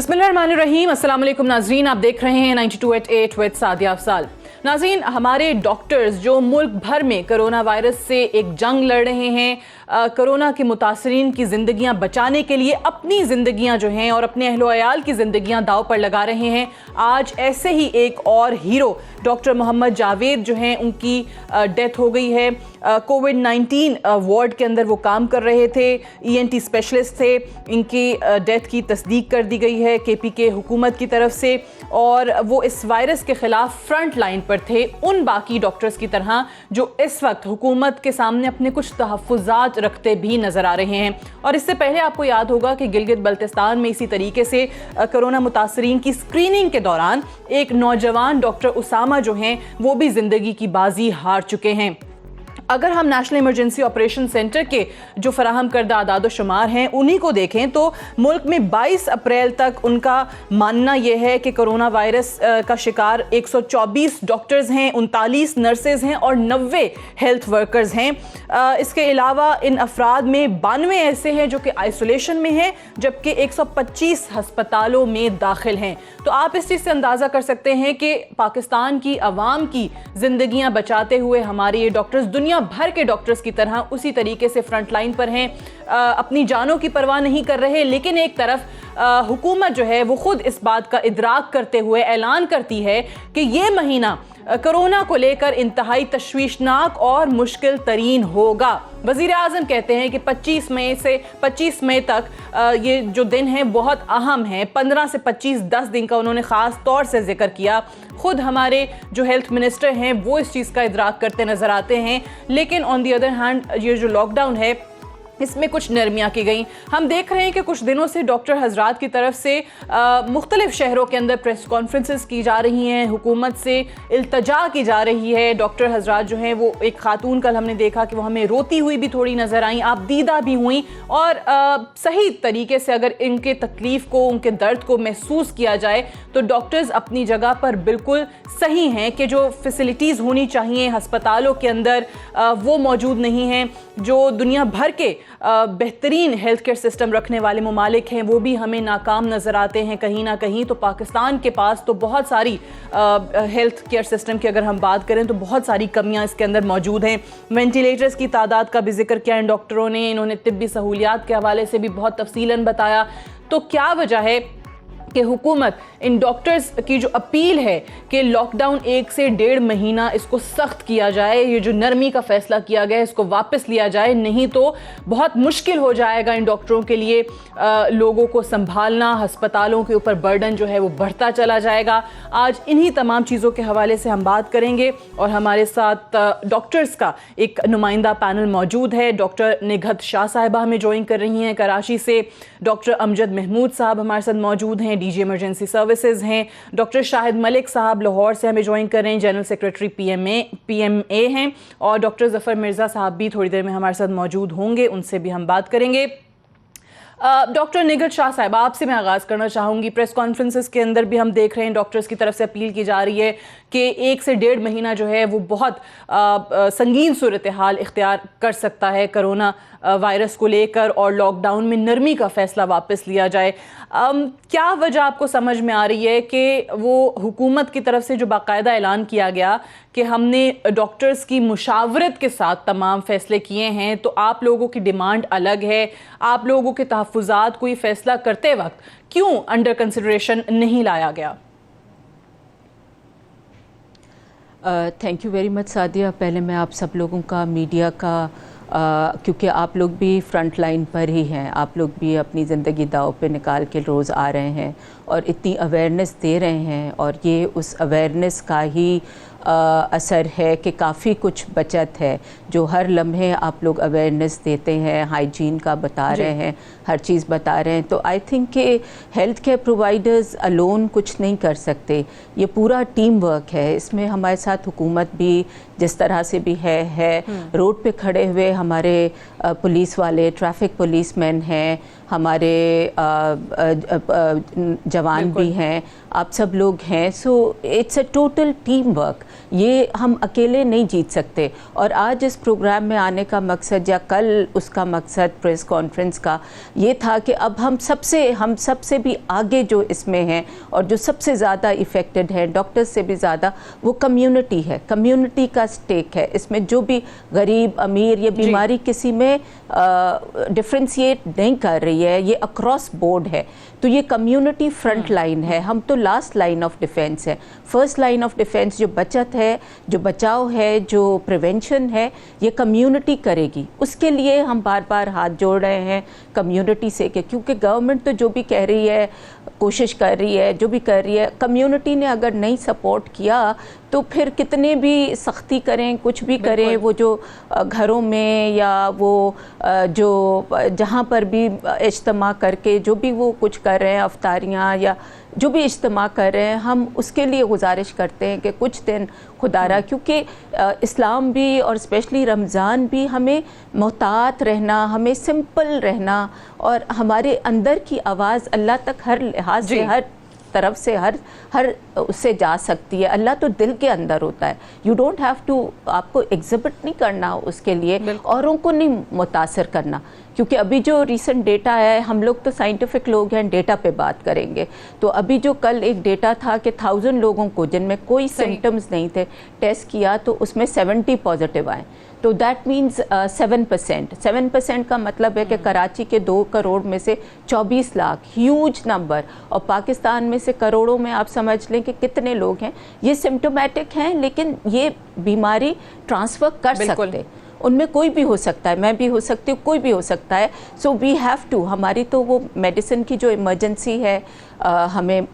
बिस्मिल्लाहिर्रहमानिर्रहीम। अस्सलाम वालेकुम नाज़रीन, आप देख रहे हैं 92.8 विद सादिया अफसाल। नाज़रीन, हमारे डॉक्टर्स जो मुल्क भर में कोरोना वायरस से एक जंग लड़ रहे हैं, कोरोना के मुतासरीन की ज़िंदगियां बचाने के लिए अपनी ज़िंदगियां जो हैं और अपने अहलो अयाल की ज़िंदगियां दाव पर लगा रहे हैं। आज ऐसे ही एक और हीरो डॉक्टर मोहम्मद जावेद जो हैं, उनकी डेथ हो गई है। कोविड-19 वार्ड के अंदर वो काम कर रहे थे, ENT स्पेशलिस्ट थे। इनकी डेथ की तस्दीक कर दी गई है KPK हुकूमत की तरफ से, और वो इस वायरस के ख़िलाफ़ फ्रंट लाइन पर थे, उन बाकी डॉक्टर्स की तरह जो इस वक्त हुकूमत के सामने अपने कुछ तहफ़्फ़ुज़ात रखते भी नज़र आ रहे हैं। और इससे पहले आपको याद होगा कि गिलगित बल्तिस्तान में इसी तरीके से कोरोना मुतासरीन की स्क्रीनिंग के दौरान एक नौजवान डॉक्टर उसामा जो हैं, वो भी ज़िंदगी की बाजी हार चुके हैं। अगर हम नेशनल इमरजेंसी ऑपरेशन सेंटर के जो फराहम करदा आदाद शुमार हैं उन्हीं को देखें तो मुल्क में 22 अप्रैल तक उनका मानना यह है कि कोरोना वायरस का शिकार 124 डॉक्टर्स हैं, 39 नर्सेज हैं और 90 हेल्थ वर्कर्स हैं। इसके अलावा इन अफराद में 92 ऐसे हैं जो कि आइसोलेशन में हैं, जबकि 125 हस्पतालों में दाखिल हैं। तो आप इस चीज़ से अंदाज़ा कर सकते हैं कि पाकिस्तान की आवाम की ज़िंदगियाँ बचाते हुए हमारे ये डॉक्टर्स दुनिया भर के डॉक्टर्स की तरह उसी तरीके से फ्रंट लाइन पर हैं, अपनी जानों की परवाह नहीं कर रहे। लेकिन एक तरफ हुकूमत जो है वो खुद इस बात का इदराक करते हुए ऐलान करती है कि ये महीना कोरोना को लेकर इंतहाई तशवीशनाक और मुश्किल तरीन होगा। वज़ीर आज़म कहते हैं कि 25 मई से 25 मई तक ये जो दिन हैं बहुत अहम हैं। 15 से 25 10 दिन का उन्होंने ख़ास तौर से जिक्र किया। खुद हमारे जो हेल्थ मिनिस्टर हैं वो इस चीज़ का इदराक करते नज़र आते हैं। लेकिन ऑन दी अदर हैंड ये जो लॉकडाउन है इसमें कुछ नरमियाँ की गई। हम देख रहे हैं कि कुछ दिनों से डॉक्टर हजरात की तरफ से मुख्तलिफ शहरों के अंदर प्रेस कॉन्फ्रेंसेस की जा रही हैं, हुकूमत से इल्तजा की जा रही है। डॉक्टर हजरात जो हैं वो, एक खातून कल हमने देखा कि वो हमें रोती हुई भी थोड़ी नज़र आई, आप दीदा भी हुई, और सही तरीके से अगर इनके तकलीफ़ को, उनके दर्द को महसूस किया जाए तो डॉक्टर्स अपनी जगह पर बिल्कुल सही हैं कि जो फैसिलिटीज़ होनी चाहिए हस्पतालों के अंदर वो मौजूद नहीं हैं। जो दुनिया भर के बेहतरीन हेल्थ केयर सिस्टम रखने वाले ममालिक हैं वो भी हमें नाकाम नज़र आते हैं कहीं ना कहीं। तो पाकिस्तान के पास तो बहुत सारी हेल्थ केयर सिस्टम की अगर हम बात करें तो बहुत सारी कमियां इसके अंदर मौजूद हैं। वेंटिलेटर्स की तादाद का भी जिक्र किया इन डॉक्टरों ने, इन्होंने तिब्बी सहूलियात के हवाले से भी बहुत तफसीलन बताया। तो क्या वजह है कि हुकूमत इन डॉक्टर्स की जो अपील है कि लॉकडाउन 1 से 1.5 महीना इसको सख्त किया जाए, ये जो नरमी का फैसला किया गया है इसको वापस लिया जाए, नहीं तो बहुत मुश्किल हो जाएगा इन डॉक्टरों के लिए लोगों को संभालना, हस्पतालों के ऊपर बर्डन जो है वो बढ़ता चला जाएगा। आज इन्हीं तमाम चीज़ों के हवाले से हम बात करेंगे और हमारे साथ डॉक्टर्स का एक नुमाइंदा पैनल मौजूद है। डॉक्टर निघत शाह साहिबा हमें ज्वाइन कर रही हैं कराची से, डॉक्टर अमजद महमूद साहब हमारे साथ मौजूद हैं, DG इमरजेंसी सर्विसेज हैं, डॉक्टर शाहिद मलिक साहब लाहौर से हमें ज्वाइन कर रहे हैं, जनरल सेक्रेटरी PMA हैं, और डॉक्टर ज़फ़र मिर्ज़ा साहब भी थोड़ी देर में हमारे साथ मौजूद होंगे, उनसे भी हम बात करेंगे। डॉक्टर निघत शाह साहब, आपसे मैं आगाज़ करना चाहूँगी। प्रेस कॉन्फ्रेंसेस के अंदर भी हम देख रहे हैं डॉक्टर्स की तरफ से अपील की जा रही है कि 1 से 1.5 महीना जो है वो बहुत संगीन सूरत हाल इख्तियार कर सकता है कोरोना वायरस को लेकर, और लॉकडाउन में नरमी का फ़ैसला वापस लिया जाए। क्या वजह आपको समझ में आ रही है कि वो हुकूमत की तरफ से जो बाकायदा ऐलान किया गया कि हमने डॉक्टर्स की मुशावरत के साथ तमाम फ़ैसले किए हैं, तो आप लोगों की डिमांड अलग है, आप लोगों के तहफ़्फ़ुज़ात कोई फ़ैसला करते वक्त क्यों अंडर कंसिडरेशन नहीं लाया गया? Thank you very much Sadia. पहले मैं आप सब लोगों का, मीडिया का, क्योंकि आप लोग भी फ्रंट लाइन पर ही हैं, आप लोग भी अपनी ज़िंदगी दाव पे निकाल के रोज़ आ रहे हैं और इतनी अवेयरनेस दे रहे हैं, और ये उस अवेयरनेस का ही असर है कि काफ़ी कुछ बचत है। जो हर लम्हे आप लोग अवेयरनेस देते हैं, हाइजीन का बता रहे हैं, हर चीज़ बता रहे हैं, तो आई थिंक कि हेल्थ केयर प्रोवाइडर्स अलोन कुछ नहीं कर सकते, ये पूरा टीम वर्क है। इसमें हमारे साथ हुकूमत भी जिस तरह से भी है रोड पे खड़े हुए हमारे पुलिस वाले, ट्रैफिक पुलिसमैन हैं, हमारे जवान भी हैं, आप सब लोग हैं। So it's a total team work. ये हम अकेले नहीं जीत सकते। और आज इस प्रोग्राम में आने का मकसद या कल उसका मकसद प्रेस कॉन्फ्रेंस का ये था कि अब हम सबसे भी आगे जो इसमें हैं और जो सबसे ज़्यादा इफ़ेक्टेड है डॉक्टर्स से भी ज़्यादा, वो कम्युनिटी है। कम्युनिटी का स्टेक है इसमें। जो भी गरीब अमीर, ये बीमारी किसी में डिफ्रेंशिएट नहीं कर रही है, ये अक्रॉस बोर्ड है। तो ये कम्युनिटी फ्रंट लाइन है, हम तो लास्ट लाइन ऑफ डिफेंस है। फर्स्ट लाइन ऑफ डिफेंस जो बचत है, जो बचाव है, जो प्रिवेंशन है, ये कम्युनिटी करेगी। उसके लिए हम बार बार हाथ जोड़ रहे हैं कम्युनिटी से, क्योंकि गवर्नमेंट तो जो भी कह रही है, कोशिश कर रही है, जो भी कर रही है, कम्युनिटी ने अगर नहीं सपोर्ट किया तो फिर कितने भी सख्ती करें, कुछ भी करें, वो जो घरों में या वो जो जहाँ पर भी इज्तिमा करके जो भी वो कुछ कर रहे हैं, अफ्तारियाँ या जो भी इज्तिमा कर रहे हैं, हम उसके लिए गुजारिश करते हैं कि कुछ दिन खुदारा, क्योंकि इस्लाम भी और स्पेशली रमज़ान भी हमें मोहतात रहना, हमें सिंपल रहना और हमारे अंदर की आवाज़ अल्लाह तक हर लिहाज से, हर तरफ से, हर उससे जा सकती है। अल्लाह तो दिल के अंदर होता है। यू डोंट हैव टू, आपको एग्जिबिट नहीं करना उसके लिए, औरों को नहीं मुतासर करना। क्योंकि अभी जो रीसेंट डेटा है, हम लोग तो साइंटिफिक लोग हैं, डेटा पे बात करेंगे। तो अभी जो कल एक डेटा था कि 1000 लोगों को जिनमें कोई सिम्टम्स नहीं थे टेस्ट किया तो उसमें 70 पॉजिटिव आए। तो दैट मीन्स 7% का मतलब है कि कराची के 2 करोड़ में से 24 लाख, ह्यूज नंबर। और पाकिस्तान में से करोड़ों में आप समझ लें कि कितने लोग हैं ये सिम्टोमेटिक हैं, लेकिन ये बीमारी ट्रांसफ़र कर सकते। उनमें कोई भी हो सकता है, मैं भी हो सकती हूँ, कोई भी हो सकता है। सो वी हैव टू, हमारी तो वो मेडिसिन की जो इमरजेंसी है हमें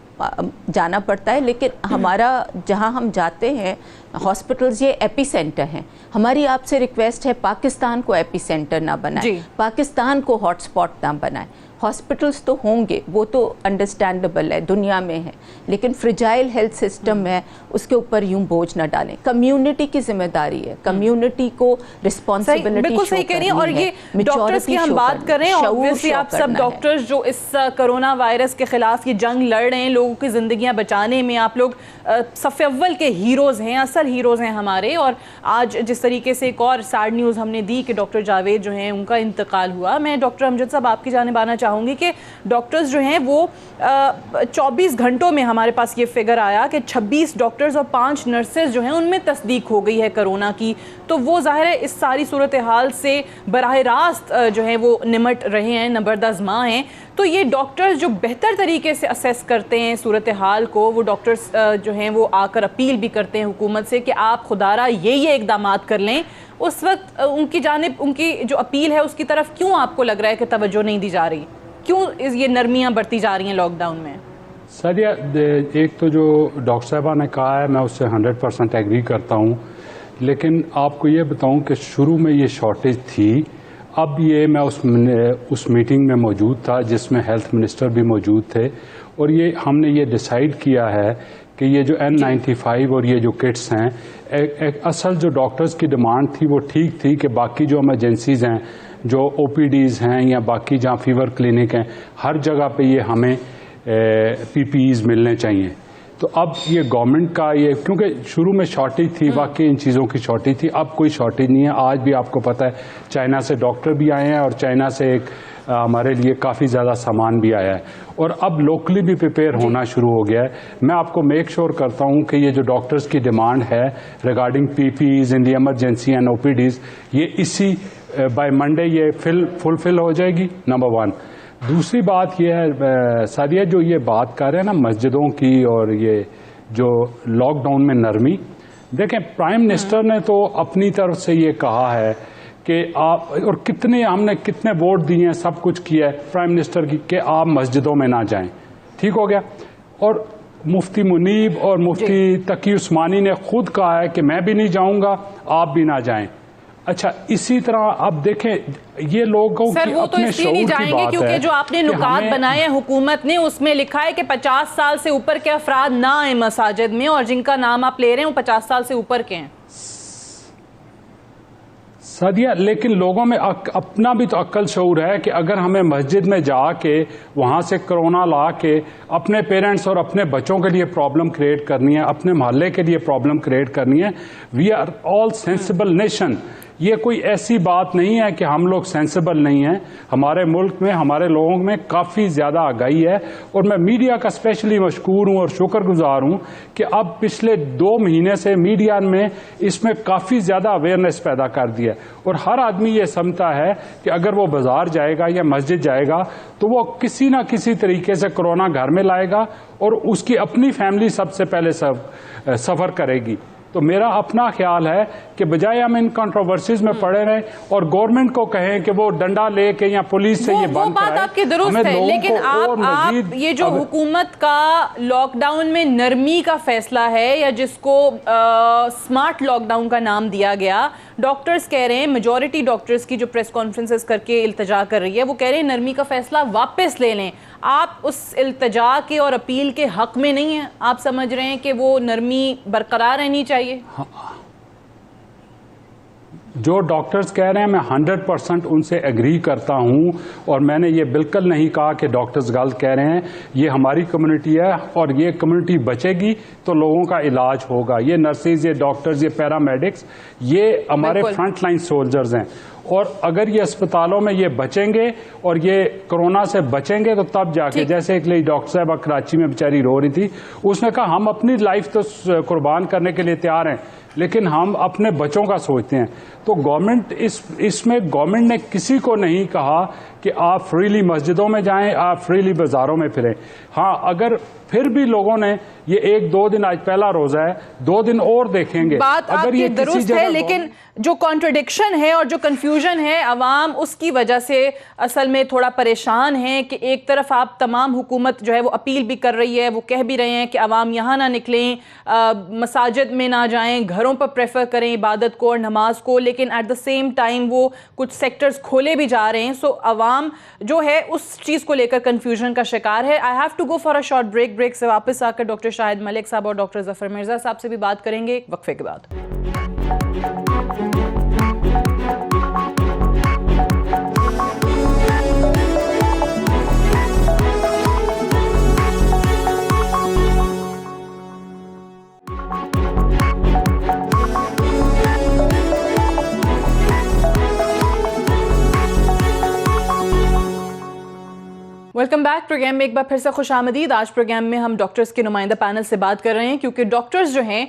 जाना पड़ता है, लेकिन हमारा जहाँ हम जाते हैं हॉस्पिटल्स ये एपी सेंटर हैं। हमारी आपसे रिक्वेस्ट है पाकिस्तान को एपी सेंटर ना बनाए, पाकिस्तान को हॉटस्पॉट ना बनाए। हॉस्पिटल्स तो होंगे, वो तो अंडरस्टैंडेबल है, दुनिया में है, लेकिन फ्रिजाइल हेल्थ सिस्टम है, उसके ऊपर यूं बोझ ना डालें। कम्युनिटी की जिम्मेदारी है, कम्युनिटी को रिस्पॉन्सिबिलिटी बिल्कुल सही कह रही हैं। और ये डॉक्टर्स की हम बात कर रहे हैं, ऑब्वियसली आप सब डॉक्टर्स जो इस कोरोना वायरस के खिलाफ ये जंग लड़ रहे हैं, लोगों की जिंदगियां बचाने में आप लोग सफ़े अव्वल के हीरोज़ हैं, असल हीरोज़ हैं हमारे। और आज जिस तरीके से एक और सैड न्यूज़ हमने दी कि डॉक्टर जावेद जो हैं उनका इंतकाल हुआ, मैं डॉक्टर अमजद साहब आपकी जानिब आना चाहूँगी कि डॉक्टर्स जो हैं वो 24 घंटों में हमारे पास ये फिगर आया कि 26 डॉक्टर्स और 5 नर्सेज जो हैं उनमें तस्दीक हो गई है कोरोना की। तो वो ज़ाहिर है इस सारी सूरत हाल से बराह रास्त जो है वो निमट रहे हैं, नंबरदाज़मा हैं। तो ये डॉक्टर्स जो बेहतर तरीके से असेस करते हैं सूरत हाल को, वो डॉक्टर्स जो हैं वो आकर अपील भी करते हैं हुकूमत से कि आप खुदारा ये इक़दामात कर लें। उस वक्त उनकी जानिब, उनकी जो अपील है उसकी तरफ क्यों आपको लग रहा है कि तवज्जो नहीं दी जा रही? क्यों ये नरमियाँ बढ़ती जा रही हैं लॉकडाउन में? सादिया, एक तो जो डॉक्टर साहबा ने कहा है मैं उससे 100% एग्री करता हूँ, लेकिन आपको ये बताऊँ कि शुरू में ये शॉर्टेज थी। अब ये मैं उस मीटिंग में मौजूद था जिसमें हेल्थ मिनिस्टर भी मौजूद थे, और ये हमने ये डिसाइड किया है कि ये जो N95 और ये जो किट्स हैं, एक असल जो डॉक्टर्स की डिमांड थी वो ठीक थी कि बाकी जो इमरजेंसीज़ हैं, जो OPDs हैं या बाकी जहाँ फीवर क्लिनिक हैं, हर जगह पे ये हमें PPEs मिलने चाहिए। तो अब ये गवर्नमेंट का ये, क्योंकि शुरू में शॉर्टेज थी, वाकई इन चीज़ों की शॉर्टेज थी, अब कोई शॉर्टेज नहीं है। आज भी आपको पता है चाइना से डॉक्टर भी आए हैं और चाइना से एक हमारे लिए काफ़ी ज़्यादा सामान भी आया है, और अब लोकली भी प्रिपेयर होना शुरू हो गया है। मैं आपको मेक श्योर करता हूँ कि ये जो डॉक्टर्स की डिमांड है regarding PPEs in the emergency and OPDs, ये इसी बाय मंडे ये फुलफिल हो जाएगी, नंबर 1। दूसरी बात ये है सादिया, जो ये बात कर रहे हैं ना मस्जिदों की और ये जो लॉकडाउन में नरमी, देखें प्राइम मिनिस्टर ने तो अपनी तरफ से ये कहा है कि आप, और हमने कितने वोट दिए हैं, सब कुछ किया है प्राइम मिनिस्टर की कि आप मस्जिदों में ना जाएं, ठीक हो गया। और मुफ्ती मुनीब और मुफ्ती तकी उस्मानी ने खुद कहा है कि मैं भी नहीं जाऊंगा, आप भी ना जाएं। अच्छा, इसी तरह आप देखें ये लोगों की वो तो इसलिए नहीं जाएंगे क्योंकि जो आपने नुकात बनाए हैं हुकूमत ने, उसमें लिखा है कि 50 साल से ऊपर के अफराद ना आए मसाजिद में, और जिनका नाम आप ले रहे हैं वो 50 साल से ऊपर के हैं। सादिया, लेकिन लोगों में अपना भी तो अक्ल शऊर है कि अगर हमें मस्जिद में जाके वहाँ से कोरोना ला के अपने पेरेंट्स और अपने बच्चों के लिए प्रॉब्लम क्रिएट करनी है, अपने मोहल्ले के लिए प्रॉब्लम क्रिएट करनी है। We are all sensible nation. ये कोई ऐसी बात नहीं है कि हम लोग सेंसिबल नहीं हैं। हमारे मुल्क में, हमारे लोगों में काफ़ी ज़्यादा आगाही है और मैं मीडिया का स्पेशली मशकूर हूँ और शुक्रगुजार हूँ कि अब पिछले 2 महीने से मीडिया में इसमें काफ़ी ज़्यादा अवेयरनेस पैदा कर दिया और हर आदमी ये समझता है कि अगर वो बाजार जाएगा या मस्जिद जाएगा तो वो किसी ना किसी तरीके से कोरोना घर में लाएगा और उसकी अपनी फैमिली सबसे पहले सफ़र करेगी। तो मेरा अपना ख्याल है कि बजाय हम इन कंट्रोवर्सीज में पड़े रहें और गवर्नमेंट को कहें कि वो डंडा लेके या पुलिस से ये बंद कराए। वो बात आपकी दुरुस्त है, लेकिन आप ये जो हुकूमत का लॉकडाउन में नरमी का फैसला है या जिसको स्मार्ट लॉकडाउन का नाम दिया गया, डॉक्टर्स कह रहे हैं, मेजॉरिटी डॉक्टर्स की जो प्रेस कॉन्फ्रेंसेस करके इल्तजा कर रही है वो कह रहे हैं नरमी का फैसला वापस ले लें। आप उस इल्तजा के और अपील के हक में नहीं हैं? आप समझ रहे हैं कि वो नरमी बरकरार रहनी चाहिए? हाँ। जो डॉक्टर्स कह रहे हैं मैं 100% उनसे एग्री करता हूं और मैंने ये बिल्कुल नहीं कहा कि डॉक्टर्स गलत कह रहे हैं। ये हमारी कम्युनिटी है और ये कम्युनिटी बचेगी तो लोगों का इलाज होगा। ये नर्सेज, ये डॉक्टर्स, ये पैरामेडिक्स, ये हमारे फ्रंट लाइन सोल्जर्स हैं और अगर ये अस्पतालों में ये बचेंगे और ये कोरोना से बचेंगे तो तब जाके, जैसे एक डॉक्टर साहब कराची में बेचारी रो रही थी, उसने कहा हम अपनी लाइफ तो कुर्बान करने के लिए तैयार हैं लेकिन हम अपने बच्चों का सोचते हैं। तो गवर्नमेंट इसमें गवर्नमेंट ने किसी को नहीं कहा कि आप फ्रीली मस्जिदों में जाएं, आप फ्रीली बाजारों में फिरें। हाँ, अगर फिर भी लोगों ने ये 1-2 दिन, आज पहला रोजा है, 2 दिन और देखेंगे। बात अगर आपकी दुरुस्त है, लेकिन जो कॉन्ट्रडिक्शन है और जो कंफ्यूजन है अवाम उसकी वजह से असल में थोड़ा परेशान है कि एक तरफ आप तमाम हुकूमत जो है वो अपील भी कर रही है, वो कह भी रहे हैं कि अवाम यहाँ ना निकलें, मसाजिद में ना जाएं, घरों पर प्रेफर करें इबादत को और नमाज को, लेकिन एट द सेम टाइम वो कुछ सेक्टर्स खोले भी जा रहे हैं। सो अवाम जो है उस चीज़ को लेकर कन्फ्यूजन का शिकार है। I have to go for a short break से वापस आकर डॉक्टर शाहिद मलिक साहब और डॉक्टर जफर मिर्जा साहब से भी बात करेंगे एक वक्फे के बाद। Welcome back. प्रोग्राम में एक बार फिर से खुश आमदीद। आज प्रोग्राम में हम डॉक्टर्स के नुमाइंदा पैनल से बात कर रहे हैं क्योंकि डॉक्टर्स जो हैं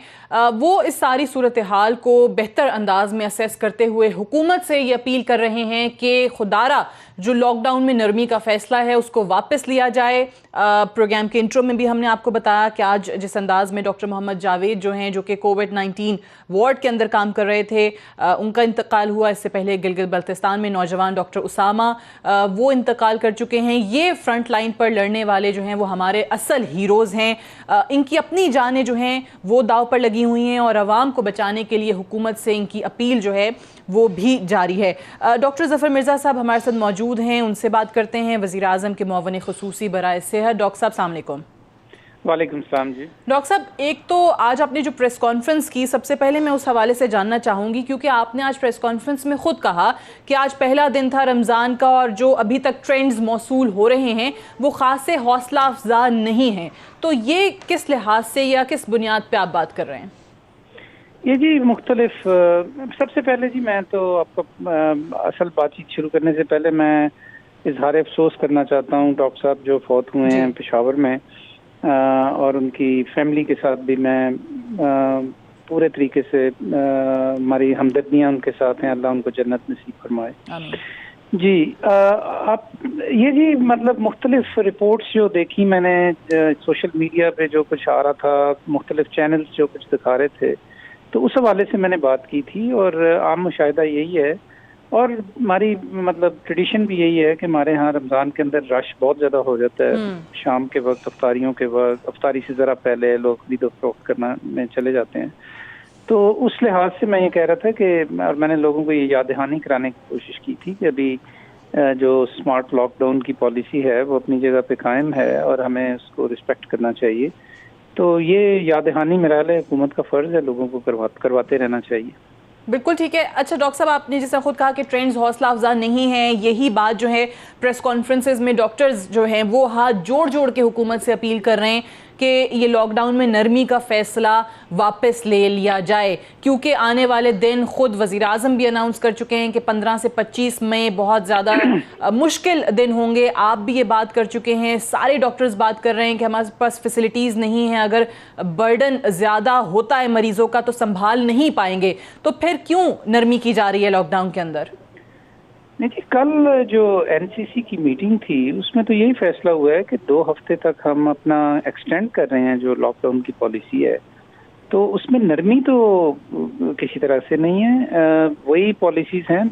वो इस सारी सूरत हाल को बेहतर अंदाज में असेस करते हुए हुकूमत से ये अपील कर रहे हैं कि खुदारा जो लॉकडाउन में नरमी का फैसला है उसको वापस लिया जाए। प्रोग्राम के इंट्रो में भी हमने आपको बताया कि आज जिस अंदाज में डॉक्टर मोहम्मद जावेद जो हैं, जो कि कोविड-19 वार्ड के अंदर काम कर रहे थे, उनका इंतकाल हुआ। इससे पहले गिलगित बल्तिस्तान में नौजवान डॉक्टर उसामा वो इंतकाल कर चुके हैं। ये फ्रंट लाइन पर लड़ने वाले जो हैं वो हमारे असल हीरोज़ हैं। इनकी अपनी जानें जो हैं वो दाव पर लगी हुई हैं और आवाम को बचाने के लिए हुकूमत से इनकी अपील जो है वो भी जारी है। डॉक्टर जफर मिर्जा साहब हमारे साथ मौजूद हैं, उनसे बात करते हैं। वज़ीर आज़म के मुअव्विन ख़ुसूसी बराए सेहत, डॉक्टर साहब अस्सलाम वालेकुम। वालेकुम सलाम जी। डॉक्टर साहब, एक तो आज आपने जो प्रेस कॉन्फ्रेंस की, सबसे पहले मैं उस हवाले से जानना चाहूँगी क्योंकि आपने आज प्रेस कॉन्फ्रेंस में ख़ुद कहा कि आज पहला दिन था रमज़ान का और जो अभी तक ट्रेंड्स मौसूल हो रहे हैं वो ख़ासे हौसला अफजा नहीं हैं। तो ये किस लिहाज से या किस बुनियाद पर आप बात कर रहे हैं? ये जी मुख्तलिफ, सबसे पहले जी मैं तो आपको असल बातचीत शुरू करने से पहले मैं इजहार अफसोस करना चाहता हूँ डॉक्टर साहब जो फौत हुए हैं पेशावर में, और उनकी फैमिली के साथ भी मैं पूरे तरीके से हमारी हमदर्दियाँ उनके साथ हैं। अल्लाह उनको जन्नत नसीब फरमाए जी। आप ये जी मतलब मुख्तलिफ रिपोर्ट्स जो देखी मैंने सोशल मीडिया पे, जो कुछ आ रहा था, मुख्तलिफ चैनल्स जो कुछ दिखा रहे थे, तो उस हवाले से मैंने बात की थी। और आम मुशाहिदा यही है और हमारी मतलब ट्रेडिशन भी यही है कि हमारे यहाँ रमज़ान के अंदर रश बहुत ज़्यादा हो जाता है। शाम के वक्त, अफ्तारियों के वक्त, अफ्तारी से ज़रा पहले लोग खरीदो फरोख्त करना में चले जाते हैं। तो उस लिहाज से मैं ये कह रहा था कि, और मैंने लोगों को ये याद दहानी कराने की कोशिश की थी कि अभी जो स्मार्ट लॉकडाउन की पॉलिसी है वो अपनी जगह पे कायम है और हमें उसको रिस्पेक्ट करना चाहिए। तो ये याद दहानी मेरा हुकूमत का फ़र्ज़ है, लोगों को करवाते रहना चाहिए। बिल्कुल ठीक है। अच्छा डॉक्टर साहब, आपने जैसा खुद कहा कि ट्रेंड्स हौसला अफजा नहीं है, यही बात जो है प्रेस कॉन्फ्रेंसेज में डॉक्टर्स जो हैं वो हाथ जोड़ जोड़ के हुकूमत से अपील कर रहे हैं कि ये लॉकडाउन में नरमी का फैसला वापस ले लिया जाए, क्योंकि आने वाले दिन खुद वज़ीर आज़म भी अनाउंस कर चुके हैं कि 15 से 25 मई बहुत ज़्यादा मुश्किल दिन होंगे। आप भी ये बात कर चुके हैं, सारे डॉक्टर्स बात कर रहे हैं कि हमारे पास फैसिलिटीज़ नहीं है, अगर बर्डन ज़्यादा होता है मरीज़ों का तो संभाल नहीं पाएंगे। तो फिर क्यों नरमी की जा रही है लॉकडाउन के अंदर? नहीं जी, कल जो एनसीसी की मीटिंग थी उसमें तो यही फैसला हुआ है कि 2 हफ्ते तक हम अपना एक्सटेंड कर रहे हैं जो लॉकडाउन की पॉलिसी है। तो उसमें नरमी तो किसी तरह से नहीं है, वही पॉलिसीज हैं।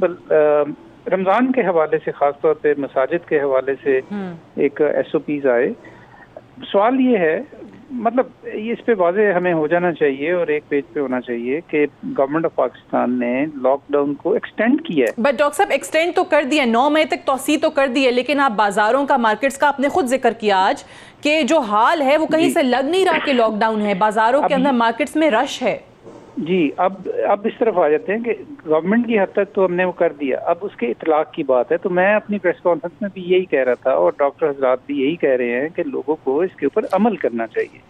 रमज़ान के हवाले से, ख़ास तौर पे मसाजिद के हवाले से एक एसओपीज आए। सवाल ये है, मतलब ये इस पे वाज़ेह हमें हो जाना चाहिए और एक पेज पे होना चाहिए कि गवर्नमेंट ऑफ पाकिस्तान ने लॉकडाउन को एक्सटेंड किया है। बट डॉक्टर साहब, एक्सटेंड तो कर दिया, 9 मई तक तौसी तो कर दी है, लेकिन आप बाजारों का, मार्केट्स का आपने खुद जिक्र किया आज कि जो हाल है वो कहीं से लग नहीं रहा कि लॉकडाउन है। बाजारों के अंदर, मार्केट्स में रश है जी। अब इस तरफ आ जाते हैं कि गवर्नमेंट की हद तक तो हमने वो कर दिया, अब उसके इतलाक की बात है। तो मैं अपनी प्रेस कॉन्फ्रेंस में भी यही कह रहा था और डॉक्टर हजरात भी यही कह रहे हैं कि लोगों को इसके ऊपर अमल करना चाहिए।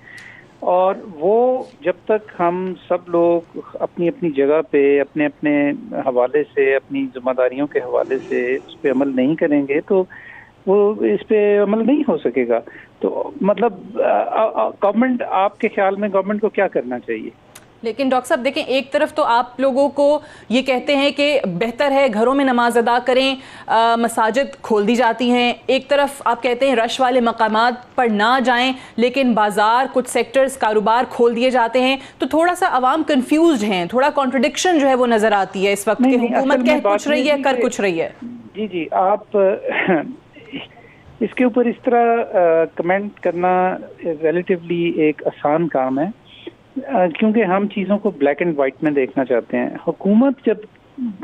और वो जब तक हम सब लोग अपनी अपनी जगह पे अपने अपने हवाले से, अपनी जिम्मेदारियों के हवाले से उस पर अमल नहीं करेंगे तो वो इस पे अमल नहीं हो सकेगा। तो मतलब गवर्नमेंट, आपके ख्याल में गवर्नमेंट को क्या करना चाहिए? लेकिन डॉक्टर साहब देखें, एक तरफ तो आप लोगों को ये कहते हैं कि बेहतर है घरों में नमाज अदा करें, मसाजिद खोल दी जाती हैं, एक तरफ आप कहते हैं रश वाले मकामात पर ना जाएं, लेकिन बाजार, कुछ सेक्टर्स, कारोबार खोल दिए जाते हैं। तो थोड़ा सा आवाम कंफ्यूज्ड हैं, थोड़ा कॉन्ट्रडिक्शन जो है वो नजर आती है इस वक्त कि हुकूमत कह कुछ रही है, कर कुछ रही है। जी, आप इसके ऊपर इस तरह कमेंट करना रिलेटिवली एक आसान काम है, क्योंकि हम चीज़ों को ब्लैक एंड वाइट में देखना चाहते हैं। हुकूमत जब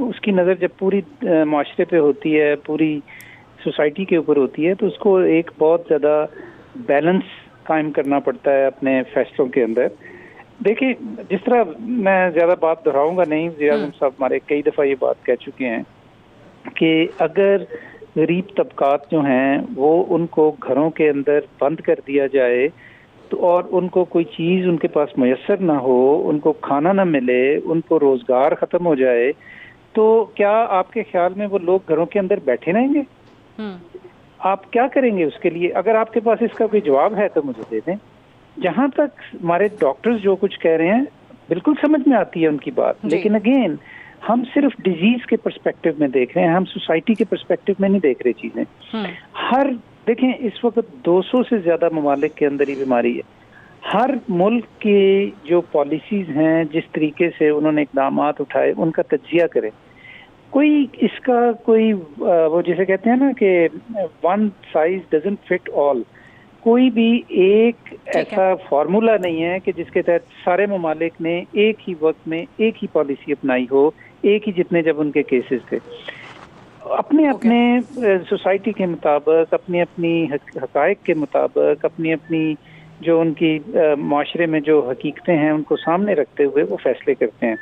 उसकी नज़र जब पूरी माशरे पे होती है, पूरी सोसाइटी के ऊपर होती है, तो उसको एक बहुत ज़्यादा बैलेंस कायम करना पड़ता है अपने फैसलों के अंदर। देखिए, जिस तरह, मैं ज़्यादा बात दोहराऊंगा नहीं, वज़ीर आज़म साहब हमारे कई दफ़ा ये बात कह चुके हैं कि अगर गरीब तबकात जो हैं वो उनको घरों के अंदर बंद कर दिया जाए तो और उनको कोई चीज़ उनके पास मैसर ना हो, उनको खाना ना मिले, उनको रोज़गार ख़त्म हो जाए, तो क्या आपके ख्याल में वो लोग घरों के अंदर बैठे रहेंगे? आप क्या करेंगे उसके लिए? अगर आपके पास इसका कोई जवाब है तो मुझे दे दें। जहाँ तक हमारे डॉक्टर्स जो कुछ कह रहे हैं बिल्कुल समझ में आती है उनकी बात, लेकिन अगेन हम सिर्फ डिजीज के पर्सपेक्टिव में देख रहे हैं, हम सोसाइटी के पर्सपेक्टिव में नहीं देख रहे चीजें। देखें, इस वक्त 200 से ज्यादा ममालिक के अंदर ही बीमारी है। हर मुल्क की जो पॉलिसीज हैं, जिस तरीके से उन्होंने इकदाम उठाए, उनका तज्जिया करें। कोई इसका कोई वो जैसे कहते हैं ना कि one size doesn't fit all, कोई भी एक ऐसा फार्मूला नहीं है कि जिसके तहत सारे ममालिक ने एक ही वक्त में एक ही पॉलिसी अपनाई हो, एक ही जितने जब उनके केसेस थे। अपने अपने सोसाइटी के मुताबिक, अपनी अपनी हकायक के मुताबिक, अपनी अपनी जो उनकी माशरे में जो हकीकतें हैं उनको सामने रखते हुए वो फैसले करते हैं।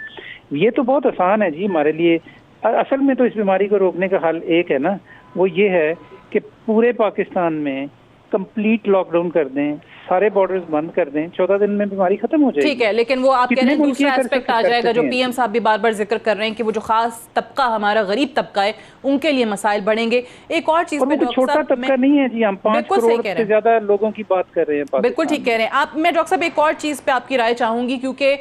ये तो बहुत आसान है जी हमारे लिए। असल में तो इस बीमारी को रोकने का हल एक है ना, वो ये है कि पूरे पाकिस्तान में कंप्लीट लॉकडाउन कर दें, सारे बॉर्डर्स बंद कर दें, 14 दिन में बीमारी खत्म हो जाएगी। ठीक है, लेकिन वो आप कह रहे हैं दूसरा एस्पेक्ट आ जाएगा जो पीएम साहब भी बार बार जिक्र कर रहे हैं कि वो जो खास तबका हमारा गरीब तबका है उनके लिए मसाइल बढ़ेंगे। एक और चीज पे छोटा तबका नहीं है जी, हम 5 करोड़ से ज्यादा लोगों की बात कर रहे हैं। बिल्कुल ठीक कह रहे हैं आप। मैं डॉक्टर साहब एक और चीज पे आपकी राय चाहूंगी, क्योंकि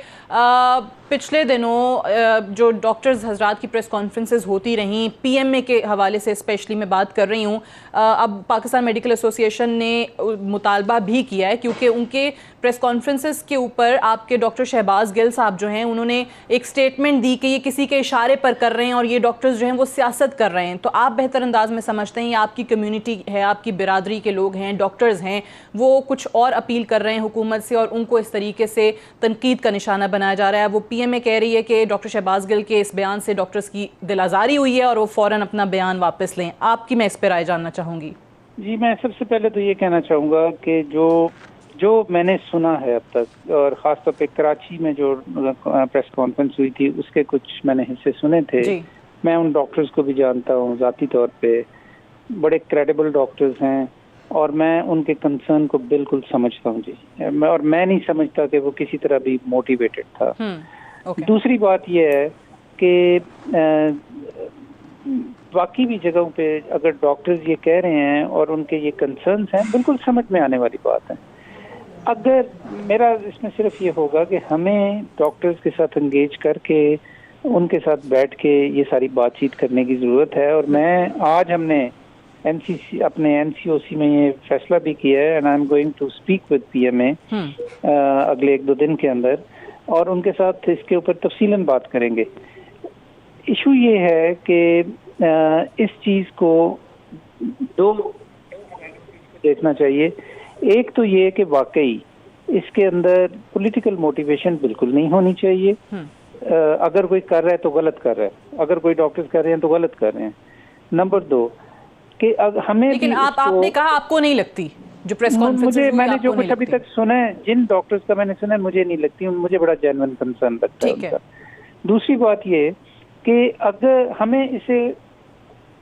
पिछले दिनों जो डॉक्टर्स हजरात की प्रेस कॉन्फ्रेंसेस होती रहीं, पीएमए के हवाले से स्पेशली मैं बात कर रही हूँ, अब पाकिस्तान मेडिकल एसोसिएशन ने मुतालबा भी किया है, क्योंकि उनके प्रेस कॉन्फ्रेंसेस के ऊपर आपके डॉक्टर शहबाज गिल साहब जो हैं उन्होंने एक स्टेटमेंट दी कि ये किसी के इशारे पर कर रहे हैं और ये डॉक्टर्स जो हैं वो सियासत कर रहे हैं। तो आप बेहतर अंदाज में समझते हैं, ये आपकी कम्युनिटी है, आपकी बिरादरी के लोग हैं, डॉक्टर्स हैं, वो कुछ और अपील कर रहे हैं हुकूमत से और उनको इस तरीके से तनकीद का निशाना बनाया जा रहा है। वो पीएमए कह रही है कि डॉक्टर शहबाज गिल के इस बयान से डॉक्टर्स की दिल आज़ारी हुई है और वो फ़ौरन अपना बयान वापस लें। आपकी मैं इस पर राय जानना चाहूँगी। जी, मैं सबसे पहले तो ये कहना चाहूँगा कि जो जो मैंने सुना है अब तक, और ख़ासतौर पे कराची में जो प्रेस कॉन्फ्रेंस हुई थी उसके कुछ मैंने हिस्से सुने थे। मैं उन डॉक्टर्स को भी जानता हूँ ज़ाती तौर पे, बड़े क्रेडिबल डॉक्टर्स हैं और मैं उनके कंसर्न को बिल्कुल समझता हूँ जी। और मैं नहीं समझता कि वो किसी तरह भी मोटिवेटेड था। दूसरी बात यह है कि बाकी भी जगहों पे अगर डॉक्टर्स ये कह रहे हैं और उनके ये कंसर्न्स हैं, बिल्कुल समझ में आने वाली बात है। अगर मेरा इसमें सिर्फ ये होगा कि हमें डॉक्टर्स के साथ एंगेज करके उनके साथ बैठ के ये सारी बातचीत करने की ज़रूरत है। और आज हमने अपने NCOC में ये फैसला भी किया है, and I am going to speak with PMA अगले 1-2 दिन के अंदर, और उनके साथ इसके ऊपर तफसीलन बात करेंगे। इशू ये है कि इस चीज़ को दो देखना चाहिए। एक तो ये कि वाकई इसके अंदर पॉलिटिकल मोटिवेशन बिल्कुल नहीं होनी चाहिए। अगर कोई कर रहा है तो गलत कर रहा है, अगर कोई डॉक्टर्स कर रहे हैं तो गलत कर रहे हैं। नंबर 2 कि हमें, लेकिन आपने कहा आपको नहीं लगती जो प्रेस कॉन्फ्रेंस मैंने जो कुछ अभी तक सुना है, जिन डॉक्टर्स का मैंने सुना है, मुझे नहीं लगती, मुझे बड़ा जेन्युइन कंसर्न लगता है उनका। दूसरी बात ये कि अगर हमें इसे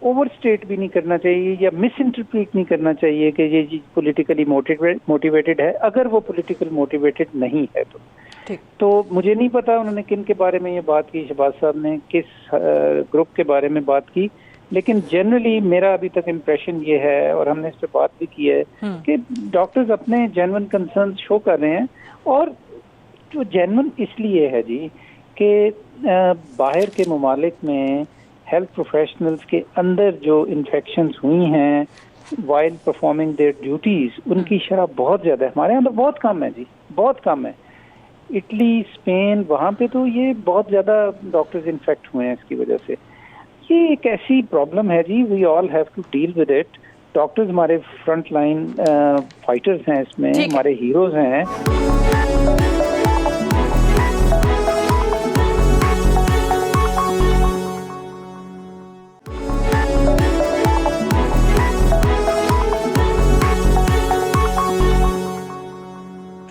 ओवरस्टेट भी नहीं करना चाहिए या मिस इंटरप्रेट नहीं करना चाहिए कि ये चीज पॉलिटिकली मोटिवेटेड है। अगर वो पॉलिटिकल मोटिवेटेड नहीं है तो मुझे नहीं पता उन्होंने किन के बारे में ये बात की, शहबाज साहब ने किस ग्रुप के बारे में बात की, लेकिन जनरली मेरा अभी तक इम्प्रेशन ये है, और हमने इस पर बात भी की है, कि डॉक्टर्स अपने जेन्युइन कंसर्न शो कर रहे हैं। और जो जेन्युइन इसलिए है जी कि बाहर के ममालिक में हेल्थ प्रोफेशनल्स के अंदर जो इन्फेक्शंस हुई हैं वाइल परफॉर्मिंग देयर ड्यूटीज, उनकी शरह बहुत ज़्यादा है। हमारे यहाँ तो बहुत कम है जी, बहुत कम है। इटली, स्पेन, वहाँ पे तो ये बहुत ज़्यादा डॉक्टर्स इन्फेक्ट हुए हैं इसकी वजह से। ये एक ऐसी प्रॉब्लम है जी, we all have to deal with it. Doctors हमारे फ्रंट लाइन फाइटर्स हैं, इसमें हमारे हीरोज हैं।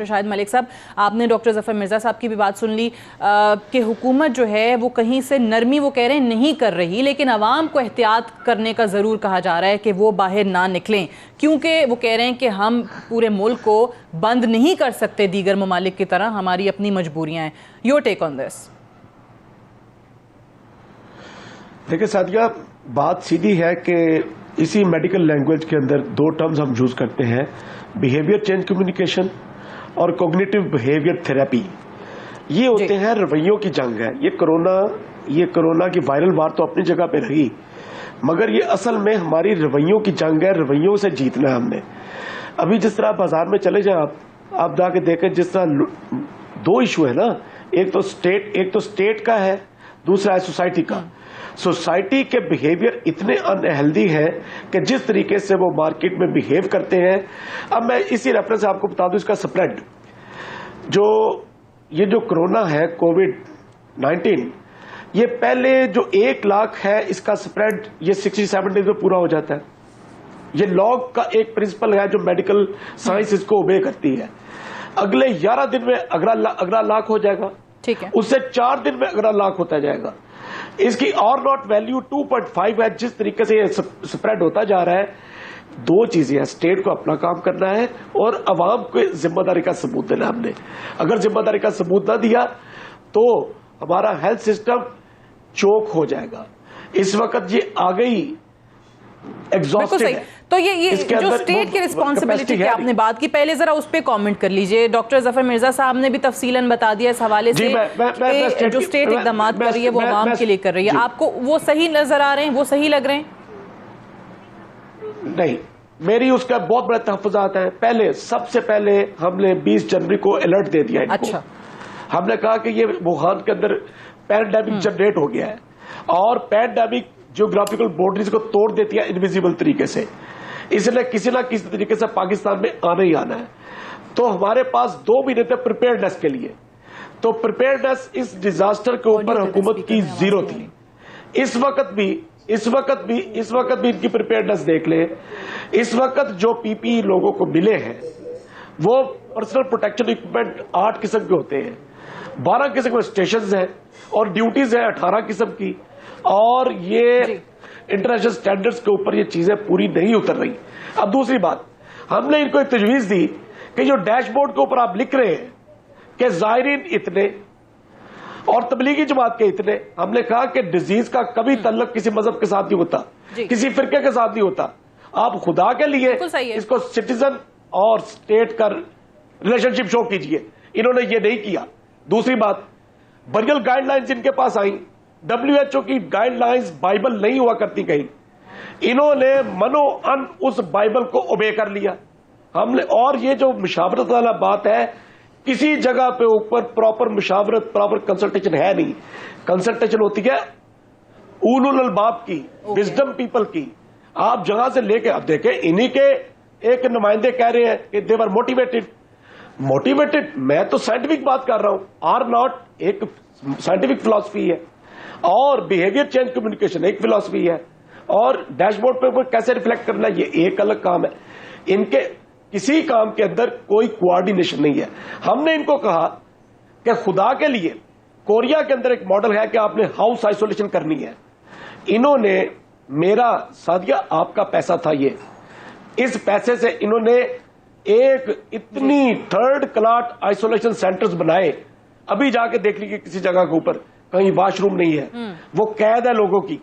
शाहिद मलिक साहब, आपने डॉक्टर जफर मिर्ज़ा साहब की भी बात सुन ली कि हुकूमत जो है वो कहीं से नरमी, वो कह रहे हैं, नहीं कर रही, लेकिन आवाम को एहतियात करने का ज़रूर कहा जा रहा है कि वो बाहर ना निकलें, क्योंकि वो कह रहे हैं कि हम पूरे मुल्क को बंद नहीं कर सकते दीगर ममालिक की तरह, हमारी अपनी मजबूरियाँ हैं। Your take on this? देखिए सादिया, बात सीधी है कि इसी मेडिकल लैंग्वेज के अंदर 2 टर्म्स हम यूज करते हैं, बिहेवियर चेंज कम्युनिकेशन और कॉग्निटिव बिहेवियर थेरेपी। ये होते हैं रवैयों की जंग है। ये कोरोना की वायरल वार तो अपनी जगह पे रही, मगर ये असल में हमारी रवैयों की जंग है। रवैयों से जीतना है हमने। अभी जिस तरह बाजार में चले जाए आप जाके देखें, जिस तरह 2 इशू है ना, एक तो स्टेट का है, दूसरा है सोसाइटी का। सोसाइटी के बिहेवियर इतने अनहेल्दी हैं कि जिस तरीके से वो मार्केट में बिहेव करते हैं। अब मैं इसी रेफरेंस से आपको बता दूं, इसका स्प्रेड ये जो कोरोना है, कोविड-19, ये पहले जो 1 लाख है, इसका स्प्रेड ये 67 डेज में पूरा हो जाता है। ये लॉग का एक प्रिंसिपल है जो मेडिकल साइंस इसको ओबे करती है। अगले 11 दिन में अगला लाख हो जाएगा, ठीक है, उससे 4 दिन में अगला लाख होता जाएगा। इसकी और नॉट वैल्यू 2.5 है। जिस तरीके से ये स्प्रेड होता जा रहा है, 2 चीजें हैं, स्टेट को अपना काम करना है और अवाम को जिम्मेदारी का सबूत देना। हमने अगर जिम्मेदारी का सबूत ना दिया तो हमारा हेल्थ सिस्टम चोक हो जाएगा। इस वक्त ये आ गई एग्जॉस्टेड है। तो ये जो स्टेट की रिस्पॉन्सिबिलिटी की आपने बात की, पहले जरा उस पर कमेंट कर लीजिए। डॉक्टर जफर मिर्जा साहब ने भी तफसीलन बता दिया इस हवाले से कि जो स्टेट इकदाम कर रही है वो आवाम के लिए कर रही है। आपको वो सही नजर आ रहे हैं, वो सही लग रहे हैं? नहीं, मेरी उसका बहुत बड़े तहफ़्फ़ुज़ात हैं। पहले, सबसे पहले हमने 20 जनवरी को अलर्ट दे दिया इनको। अच्छा, हमने कहा कि ये वुहान के अंदर पैंडेमिक जनरेट हो गया है और पैंडेमिक जियोग्राफिकल बाउंड्रीज को तोड़ देती है इनविजिबल तरीके से, इसलिए किसी ना किसी तरीके से पाकिस्तान में आना ही आना है। तो हमारे पास 2 महीने थे प्रिपेयर्डनेस के लिए। तो प्रिपेयर्डनेस इस डिजास्टर के ऊपर हुकूमत की 0 थी। इस वक्त भी इनकी प्रिपेयर्डनेस देख ले। इस वक्त जो पीपीई लोगों को मिले हैं वो पर्सनल प्रोटेक्शन इक्विपमेंट 8 किस्म के होते हैं, 12 किस्म के स्टेशन हैं और ड्यूटीज है 18 किस्म की, और ये इंटरनेशनल स्टैंडर्ड्स के ऊपर ये चीजें पूरी नहीं उतर रही। अब दूसरी बात, हमने इनको एक तजवीज दी कि जो डैशबोर्ड के ऊपर आप लिख रहे हैं कि ज़ायरीन इतने और तबलीगी जमात के इतने, हमने कहा कि डिजीज का कभी तल्लुक किसी मजहब के साथ नहीं होता, किसी फिरके के साथ नहीं होता। आप खुदा के लिए इसको सिटीजन और स्टेट का रिलेशनशिप शो कीजिए, इन्होंने ये नहीं किया। दूसरी बात, बरियल गाइडलाइंस इनके पास आई, WHO की गाइडलाइंस बाइबल नहीं हुआ करती कहीं, इन्होंने मनो अन उस बाइबल को ओबे कर लिया हमने। और ये जो मुशावरत वाला बात है, किसी जगह पे ऊपर प्रॉपर मुशावरत, प्रॉपर कंसल्टेशन है नहीं। कंसल्टेशन होती है उलुल अलबाब की, विजडम पीपल की। आप जगह से लेके, अब देखें इन्हीं के एक नुमाइंदे कह रहे हैं कि दे वर मोटिवेटेड। मैं तो साइंटिफिक बात कर रहा हूं, आर नॉट एक साइंटिफिक फिलॉसफी है, और बिहेवियर चेंज कम्युनिकेशन एक फिलॉसफी है, और डैशबोर्ड पे कैसे रिफ्लेक्ट करना ये एक अलग काम है। इनके किसी काम के अंदर कोई कोऑर्डिनेशन नहीं है। हमने इनको कहा कि खुदा के लिए कोरिया के अंदर एक मॉडल है कि आपने हाउस आइसोलेशन करनी है। इन्होंने मेरा सादिया आपका पैसा था ये, इस पैसे से इन्होंने एक इतनी थर्ड क्लास आइसोलेशन सेंटर्स बनाए। अभी जाके देख लीजिए किसी जगह के ऊपर कहीं वॉशरूम नहीं है, वो कैद है लोगों की,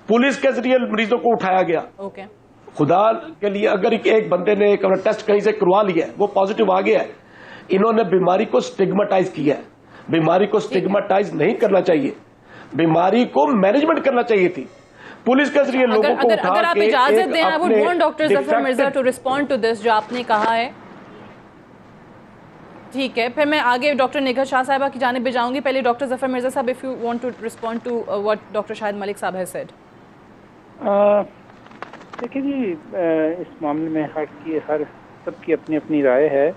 पुलिस के जरिए मरीजों को उठाया गया। खुदा के लिए अगर एक बंदे ने एक टेस्ट कहीं से करवा लिया है, वो पॉजिटिव आ गया है, इन्होंने बीमारी को स्टिग्मेटाइज किया है। बीमारी को स्टिग्मेटाइज नहीं करना चाहिए, बीमारी को मैनेजमेंट करना चाहिए थी। पुलिस के जरिए लोगों को उठा अगर आप के इजाजत दें, I would want doctor Zafar Mirza to respond to this जो आपने कहा है। ठीक है, फिर मैं आगे डॉक्टर निगहत शाह साहिबा की जानिब जाऊंगी। पहले डॉक्टर जफर मिर्जा साहब, if you want to respond to what doctor Shahid Malik साहब हैज सेड। देखिए जी, इस मामले में हर सबकी अपनी अपनी राय है।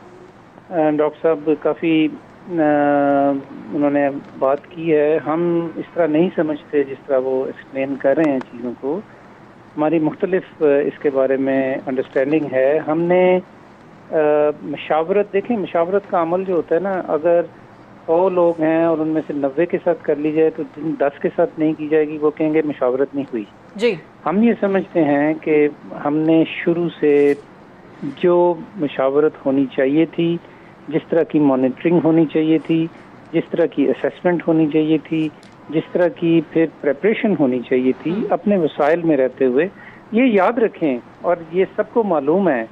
डॉक्टर साहब काफ़ी उन्होंने बात की है, हम इस तरह नहीं समझते जिस तरह वो एक्सप्लेन कर रहे हैं चीज़ों को। हमारी मुख्तलिफ इसके बारे में अंडरस्टैंडिंग है। हमने मशावरत, देखें मशावरत का अमल जो होता है ना, अगर 100 लोग हैं और उनमें से 90 के साथ कर ली जाए तो जिन 10 के साथ नहीं की जाएगी वो कहेंगे मशावरत नहीं हुई जी। हम ये समझते हैं कि हमने शुरू से जो मशावरत होनी चाहिए थी, जिस तरह की मॉनिटरिंग होनी चाहिए थी, जिस तरह की असेसमेंट होनी चाहिए थी, जिस तरह की फिर प्रेपरेशन होनी चाहिए थी, अपने वसाइल में रहते हुए ये याद रखें। और ये सबको मालूम है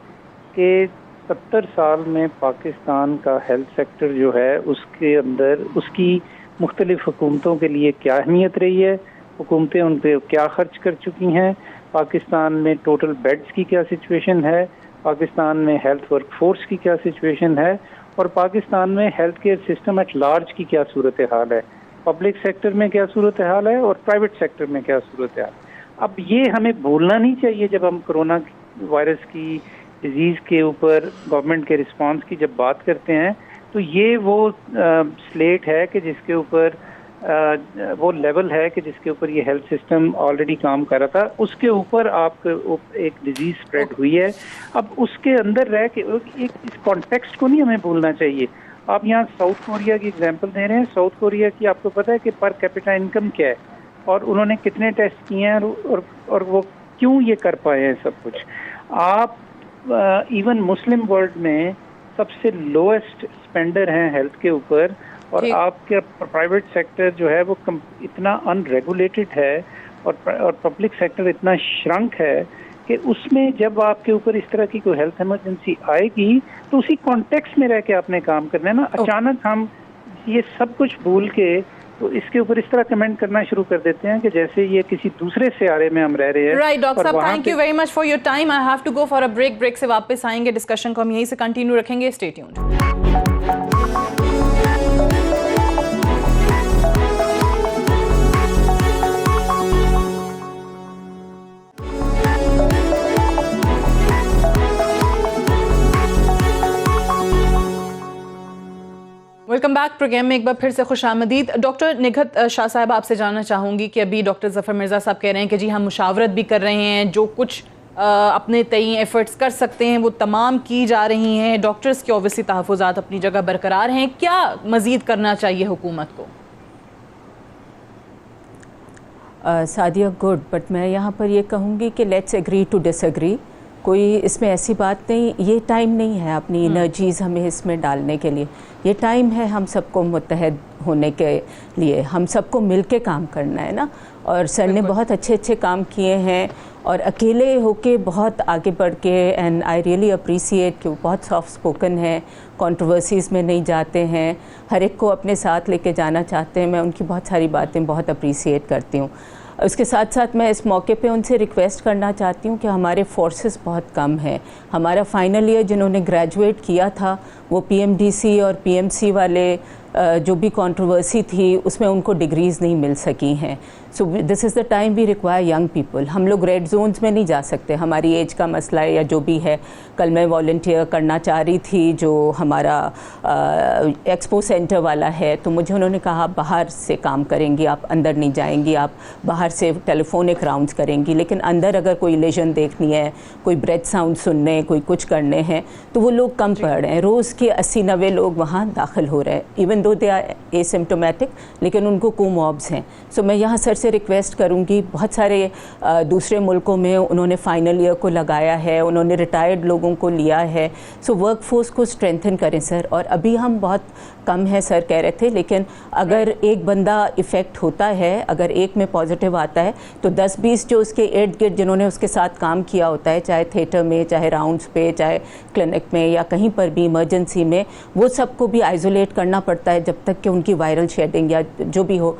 कि 70 साल में पाकिस्तान का हेल्थ सेक्टर जो है उसके अंदर उसकी मुख्तलिफ हुकूमतों के लिए क्या अहमियत रही है, हुकूमतें उन पर क्या खर्च कर चुकी हैं, पाकिस्तान में टोटल बेड्स की क्या सिचुएशन है, पाकिस्तान में हेल्थ वर्क फोर्स की क्या सिचुएशन है, और पाकिस्तान में health care system at large की क्या सूरत हाल है, पब्लिक सेक्टर में क्या सूरत हाल है और प्राइवेट सेक्टर में क्या सूरत हाल। अब ये हमें भूलना नहीं चाहिए जब हम कोरोना वायरस की डिजीज़ के ऊपर गवर्नमेंट के रिस्पांस की जब बात करते हैं, तो ये वो स्लेट है कि जिसके ऊपर वो लेवल है कि जिसके ऊपर ये हेल्थ सिस्टम ऑलरेडी काम कर रहा था, उसके ऊपर आप एक डिजीज स्प्रेड हुई है। अब उसके अंदर रह के एक इस कॉन्टेक्स्ट को नहीं हमें भूलना चाहिए। आप यहाँ साउथ कोरिया की एग्जांपल दे रहे हैं। साउथ कोरिया की आपको पता है कि पर कैपिटा इनकम क्या है और उन्होंने कितने टेस्ट किए हैं और वो क्यों ये कर पाए हैं सब कुछ। आप इवन मुस्लिम वर्ल्ड में सबसे लोएस्ट स्पेंडर हैं हेल्थ के ऊपर, और आपके प्राइवेट सेक्टर जो है वो इतना अनरेगुलेटेड है और पब्लिक सेक्टर इतना श्रंक है कि उसमें जब आपके ऊपर इस तरह की कोई हेल्थ इमरजेंसी आएगी तो उसी कॉन्टेक्स्ट में रह के आपने काम करना है ना। अचानक हम ये सब कुछ भूल के तो इसके ऊपर इस तरह कमेंट करना शुरू कर देते हैं कि जैसे ये किसी दूसरे सियारे में हम रह रहे हैं। राइट डॉक्टर साहब, thank you very much for your time. I have to go for a break से वापस आएंगे, डिस्कशन को हम यहीं से कंटिन्यू रखेंगे। Stay tuned. Welcome back programme में एक बार फिर से खुशामदीद। डॉक्टर निगहत शाह साहब, आपसे जानना चाहूँगी कि अभी डॉक्टर जफर मिर्ज़ा साहब कह रहे हैं कि जी हम मुशावरत भी कर रहे हैं, जो कुछ अपने तय एफर्ट्स कर सकते हैं वो तमाम की जा रही हैं। डॉक्टर्स के ऑब्वियसली तहफ़्फ़ुज़ात अपनी जगह बरकरार हैं, क्या मज़ीद करना चाहिए हुकूमत को? सादिया गुड, बट मैं यहाँ पर ये कहूँगी कि लेट्स एग्री टू डिसएग्री। कोई इसमें ऐसी बात नहीं, ये टाइम नहीं है अपनी एनर्जीज़ हमें इसमें डालने के लिए। ये टाइम है हम सबको मुत्तहद होने के लिए, हम सबको मिल के काम करना है ना। और सर ने बहुत अच्छे अच्छे काम किए हैं और अकेले होके बहुत आगे बढ़ के, एंड आई रियली अप्रिसिएट कि वो बहुत सॉफ्ट स्पोकन है, कंट्रोवर्सीज़ में नहीं जाते हैं, हर एक को अपने साथ लेके जाना चाहते हैं। मैं उनकी बहुत सारी बातें बहुत अप्रिसिएट करती हूँ। उसके साथ साथ मैं इस मौके पे उनसे रिक्वेस्ट करना चाहती हूँ कि हमारे फोर्सेस बहुत कम हैं। हमारा फाइनल ईयर जिन्होंने ग्रेजुएट किया था वो पीएमडीसी और पीएमसी वाले जो भी कंट्रोवर्सी थी उसमें उनको डिग्रीज़ नहीं मिल सकी हैं। So this is the time we require young people. हम लोग रेड जोन्स में नहीं जा सकते, हमारी एज का मसला है या जो भी है। कल मैं वॉलंटियर करना चाह रही थी जो हमारा एक्सपो सेंटर वाला है, तो मुझे उन्होंने कहा बाहर से काम करेंगी आप, अंदर नहीं जाएंगी आप, बाहर से टेलीफोनिक राउंड्स करेंगी, लेकिन अंदर अगर कोई लेजन देखनी है, कोई ब्रेथ साउंड सुनने, कोई कुछ करने हैं, तो वो लोग कम पड़ रहे हैं। रोज़ के 80-90 लोग वहाँ दाखिल हो रहे हैं, even though they are asymptomatic, लेकिन उनको कोमॉब्स हैं। सो मैं यहाँ सर से रिक्वेस्ट करूँगी, बहुत सारे दूसरे मुल्कों में उन्होंने फाइनल ईयर को लगाया है, उन्होंने रिटायर्ड लोगों को लिया है। सो वर्क फोर्स को स्ट्रेंथन करें सर। और अभी हम बहुत कम है सर कह रहे थे, लेकिन अगर एक बंदा इफ़ेक्ट होता है, अगर एक में पॉजिटिव आता है तो 10-20 जो उसके इर्द गिर्द जिन्होंने उसके साथ काम किया होता है, चाहे थिएटर में, चाहे राउंड्स पे, चाहे क्लिनिक में या कहीं पर भी इमरजेंसी में, वो सबको भी आइसोलेट करना पड़ता है जब तक कि उनकी वायरल शेडिंग या जो भी हो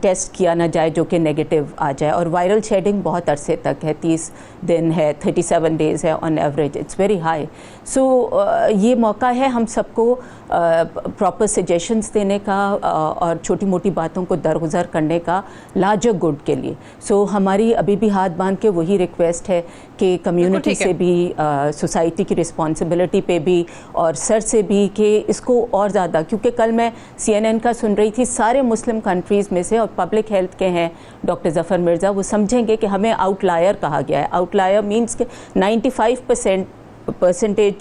टेस्ट किया ना जाए जो कि नेगेटिव आ जाए। और वायरल शेडिंग बहुत अरसे तक है, 30 दिन है, 37 डेज़ है on average, it's very high. So ये मौका है हम सबको प्रॉपर सजेशंस देने का और छोटी मोटी बातों को दरगुजर करने का लार्जर गुड के लिए। सो हमारी अभी भी हाथ बांध के वही रिक्वेस्ट है कि कम्युनिटी से भी, सोसाइटी की रिस्पॉन्सिबिलिटी पे भी और सर से भी कि इसको और ज़्यादा, क्योंकि कल मैं CNN का सुन रही थी, सारे मुस्लिम कंट्रीज़ में से और पब्लिक हेल्थ के हैं डॉक्टर ज़फ़र मिर्ज़ा, वो समझेंगे कि हमें आउटलायर कहा गया है। आउटलायर मीन्स कि 95%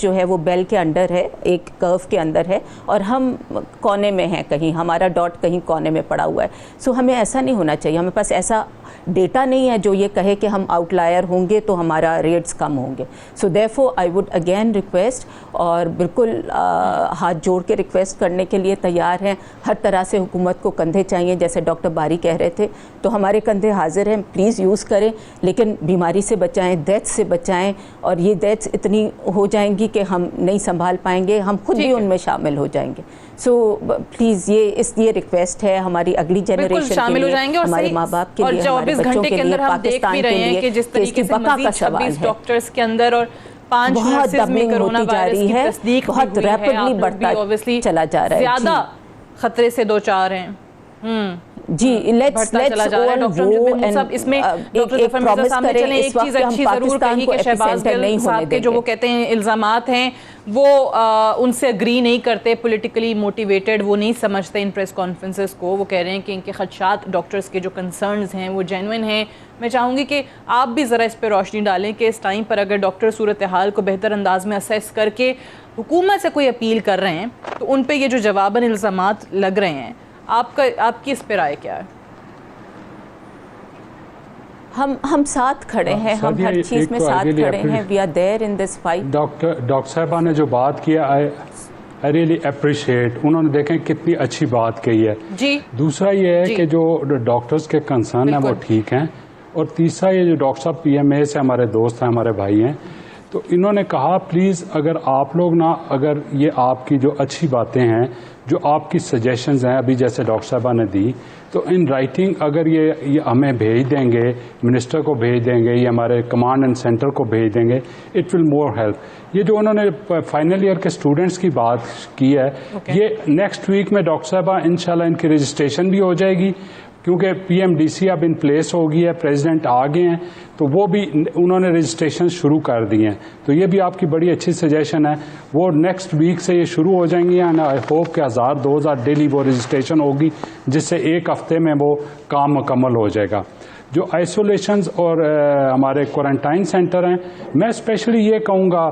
जो है वो बेल के अंडर है, एक कर्व के अंदर है, और हम कोने में हैं, कहीं हमारा डॉट कहीं कोने में पड़ा हुआ है। सो हमें ऐसा नहीं होना चाहिए, हमें पास ऐसा डेटा नहीं है जो ये कहे कि हम आउटलायर होंगे तो हमारा रेट्स कम होंगे। So therefore I would again request, और बिल्कुल हाथ जोड़ के रिक्वेस्ट करने के लिए तैयार हैं। हर तरह से हुकूमत को कंधे चाहिए, जैसे डॉक्टर बारी कह रहे थे, तो हमारे कंधे हाजिर हैं, प्लीज़ यूज़ करें, लेकिन बीमारी से बचाएं, डेथ्स से बचाएं। और ये डेथ्स इतनी हो जाएंगी कि हम नहीं संभाल पाएंगे, हम खुद भी उनमें शामिल हो जाएंगे। सो प्लीज़ ये रिक्वेस्ट है हमारी अगली जनरेशन शामिल हो जाएंगे, और हमारे माँ बाप के लिए, 24 घंटे के अंदर हम देख भी रहे हैं कि जिस तरीके से मज़ीद 26 डॉक्टर्स के अंदर और 5 नर्सेज में कोरोना वायरस की तस्दीक बहुत रैपिडली बढ़ता चला जा रहा है, ज़्यादा खतरे से दो चार हैं। जी, लेट्स ऑल वो एंड इसमें डॉक्टर ज़फ़र मिर्ज़ा सामने चले, एक चीज़ अच्छी ज़रूर कही कि शहबाज गिल साहब के जो वो कहते हैं इल्ज़ामात हैं वो उनसे अग्री नहीं करते, पॉलिटिकली मोटिवेटेड वो नहीं समझते इन प्रेस कॉन्फ्रेंसेस को। वो कह रहे हैं कि इनके खदशात, डॉक्टर्स के जो कंसर्न्स हैं वो जेन्युइन हैं। मैं चाहूँगी कि आप भी ज़रा इस पर रोशनी डालें कि इस टाइम पर अगर डॉक्टर सूरत हाल को बेहतर अंदाज में असेस करके हुकूमत से कोई अपील कर रहे हैं तो उन पर ये जो जवाबन इल्ज़ामात लग रहे हैं, आपकी इस पर राय क्या है? हम साथ खड़े हैं, हम हर चीज़ में साथ खड़े हैं, we are there in this fight. Doctor साहिबा ने जो बात किया, आई रियली अप्रिशिएट, उन्होंने देखें कितनी अच्छी बात कही है जी। दूसरा ये है कि जो डॉक्टर्स के कंसर्न है वो ठीक हैं, और तीसरा ये जो डॉक्टर साहब PMA से हमारे दोस्त हैं, हमारे भाई हैं, तो इन्होंने कहा प्लीज़ अगर आप लोग ना, अगर ये आपकी जो अच्छी बातें हैं, जो आपकी सजेशंस हैं, अभी जैसे डॉक्टर साहबा ने दी, तो इन राइटिंग अगर ये हमें भेज देंगे, मिनिस्टर को भेज देंगे, ये हमारे कमांड एंड सेंटर को भेज देंगे, इट विल मोर हेल्प। ये जो उन्होंने फाइनल ईयर के स्टूडेंट्स की बात की है, ये नेक्स्ट वीक में डॉक्टर साहबा इंशाल्लाह इनकी रजिस्ट्रेशन भी हो जाएगी, क्योंकि PMDC अब इन प्लेस हो गई है, प्रेसिडेंट आ गए हैं, तो वो भी उन्होंने रजिस्ट्रेशन शुरू कर दिए हैं। तो ये भी आपकी बड़ी अच्छी सजेशन है, वो नेक्स्ट वीक से ये शुरू हो जाएंगी, एंड आई होप कि 1000-2000 डेली वो रजिस्ट्रेशन होगी, जिससे एक हफ्ते में वो काम मुकम्मल हो जाएगा। जो आइसोलेशंस और हमारे क्वारंटाइन सेंटर हैं, मैं स्पेशली ये कहूँगा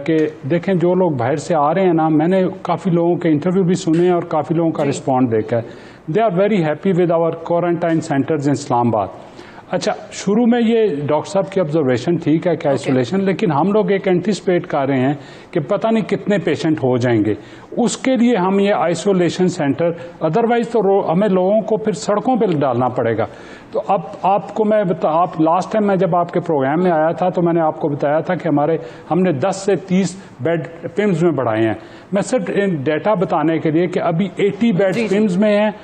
कि देखें जो लोग बाहर से आ रहे हैं ना, मैंने काफ़ी लोगों के इंटरव्यू भी सुने और काफ़ी लोगों का रिस्पॉन्ड देखा है। They are very happy with our quarantine centres in Islamabad. अच्छा, शुरू में ये डॉक्टर साहब की ऑब्जर्वेशन ठीक है कि आइसोलेशन, लेकिन हम लोग एक एंटिसिपेट कर रहे हैं कि पता नहीं कितने पेशेंट हो जाएंगे, उसके लिए हम ये आइसोलेशन सेंटर, अदरवाइज तो हमें लोगों को फिर सड़कों पर डालना पड़ेगा। तो अब आपको मैं आप लास्ट टाइम मैं जब आपके प्रोग्राम में आया था तो मैंने आपको बताया था कि हमने 10 से 30 बेड पिम्स में बढ़ाए हैं। मैं सिर्फ डेटा बताने के लिए कि अभी 80 बेड पिम्स में हैं,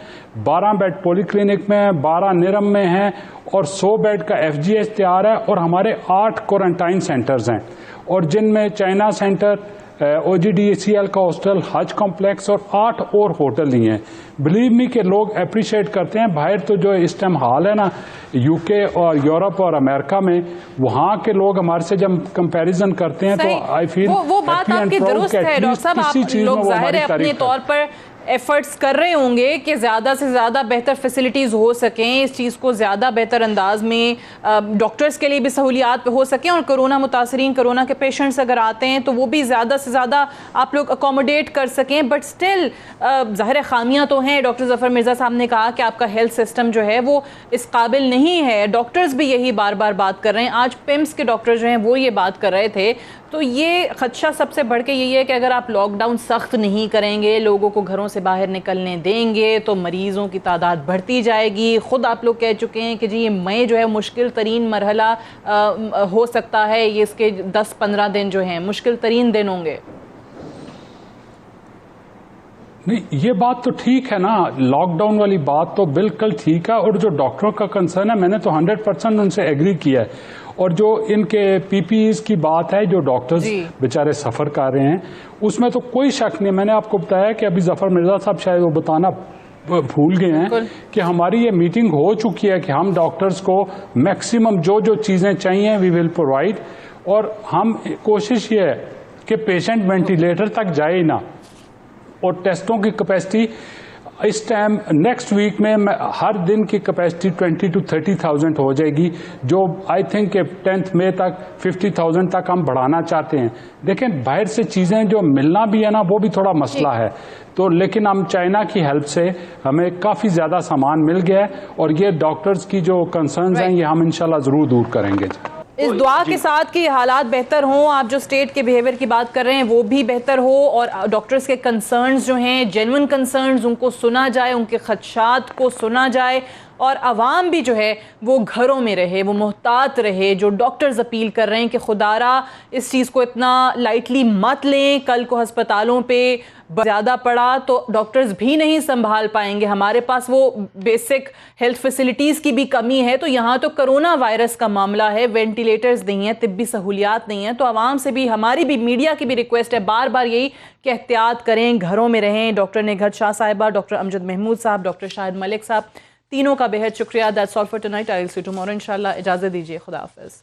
12 बेड पॉलीक्लिनिक में है, 12 निरम में हैं और 100 बेड का FGH तैयार है और हमारे 8 क्वारंटाइन सेंटर्स हैं और जिनमें चाइना सेंटर, OGDCL का हॉस्टल, हज कॉम्प्लेक्स और 8 और होटल ही हैं। बिलीव मी के लोग अप्रिशिएट करते हैं। बाहर तो जो इस टाइम हाल है ना UK और यूरोप और अमेरिका में, वहाँ के लोग हमारे से जब कंपैरिजन करते हैं तो आई फील वो बात आपकी दुरुस्त है डॉक्टर साहब। आप लोग जाहिर है अपने तौर पर एफर्ट्स कर रहे होंगे कि ज़्यादा से ज़्यादा बेहतर फैसिलिटीज़ हो सकें, इस चीज़ को ज़्यादा बेहतर अंदाज में डॉक्टर्स के लिए भी सहूलियात हो सकें और कोरोना मुतासरीन, कोरोना के पेशेंट्स अगर आते हैं तो वो भी ज़्यादा से ज़्यादा आप लोग अकोमोडेट कर सकें। बट स्टिल ज़ाहिर खामियां तो हैं। डॉक्टर ज़फ़र मिर्ज़ा साहब ने कहा कि आपका हेल्थ सिस्टम जो है वो इस काबिल नहीं है। डॉक्टर्स भी यही बार बार बात कर रहे हैं। आज पिम्स के डॉक्टर जो हैं वो ये बात कर रहे थे। तो ये खदशा सबसे बढ़ के यही है कि अगर आप लॉकडाउन सख्त नहीं करेंगे, लोगों को घरों से बाहर निकलने देंगे तो मरीज़ों की तादाद बढ़ती जाएगी। ख़ुद आप लोग कह चुके हैं कि जी ये मई जो है मुश्किल तरीन मरहला हो सकता है, ये इसके 10-15 दिन जो हैं मुश्किल तरीन दिन होंगे। नहीं, ये बात तो ठीक है ना, लॉकडाउन वाली बात तो बिल्कुल ठीक है और जो डॉक्टरों का कंसर्न है मैंने तो 100% उनसे एग्री किया है। और जो इनके PPEs की बात है, जो डॉक्टर्स बेचारे सफ़र कर रहे हैं, उसमें तो कोई शक नहीं। मैंने आपको बताया कि अभी ज़फ़र मिर्ज़ा साहब शायद वो बताना भूल गए हैं कि हमारी ये मीटिंग हो चुकी है कि हम डॉक्टर्स को मैक्सिमम जो जो चीज़ें चाहिए वी विल प्रोवाइड, और हम कोशिश ये है कि पेशेंट वेंटिलेटर तक जाए ही ना। और टेस्टों की कैपेसिटी इस टाइम नेक्स्ट वीक में हर दिन की कैपेसिटी 20,000 to 30,000 हो जाएगी, जो आई थिंक 10 मई तक 50,000 तक हम बढ़ाना चाहते हैं। देखें, बाहर से चीज़ें जो मिलना भी है ना वो भी थोड़ा मसला है, तो लेकिन हम चाइना की हेल्प से हमें काफ़ी ज़्यादा सामान मिल गया है और ये डॉक्टर्स की जो कंसर्न्स हैं ये हम इंशाल्लाह ज़रूर दूर करेंगे। इस दुआ के साथ कि हालात बेहतर हों, आप जो स्टेट के बिहेवियर की बात कर रहे हैं वो भी बेहतर हो और डॉक्टर्स के कंसर्न्स जो हैं जेन्युइन कंसर्न्स उनको सुना जाए, उनके खदशात को सुना जाए और आवाम भी जो है वो घरों में रहे, वो मुहतात रहे। जो डॉक्टर्स अपील कर रहे हैं कि खुदारा इस चीज़ को इतना लाइटली मत लें, कल को हस्पतालों पे ज़्यादा पड़ा तो डॉक्टर्स भी नहीं संभाल पाएंगे, हमारे पास वो बेसिक हेल्थ फैसिलिटीज़ की भी कमी है। तो यहाँ तो कोरोना वायरस का मामला है, वेंटिलेटर्स नहीं है, तिब्बी सहूलियात नहीं है। तो आवाम से भी, हमारी भी, मीडिया की भी रिक्वेस्ट है बार बार यही कि एहतियात करें, घरों में रहें। डॉक्टर नेघत शाह साहिबा, डॉक्टर अमजद महमूद साहब, डॉक्टर शाहिद मलिक साहब, तीनों का बेहद शुक्रिया। That's all for tonight. I will see you tomorrow इंशाल्लाह। इजाज़त दीजिए, खुदा हाफ़िज़।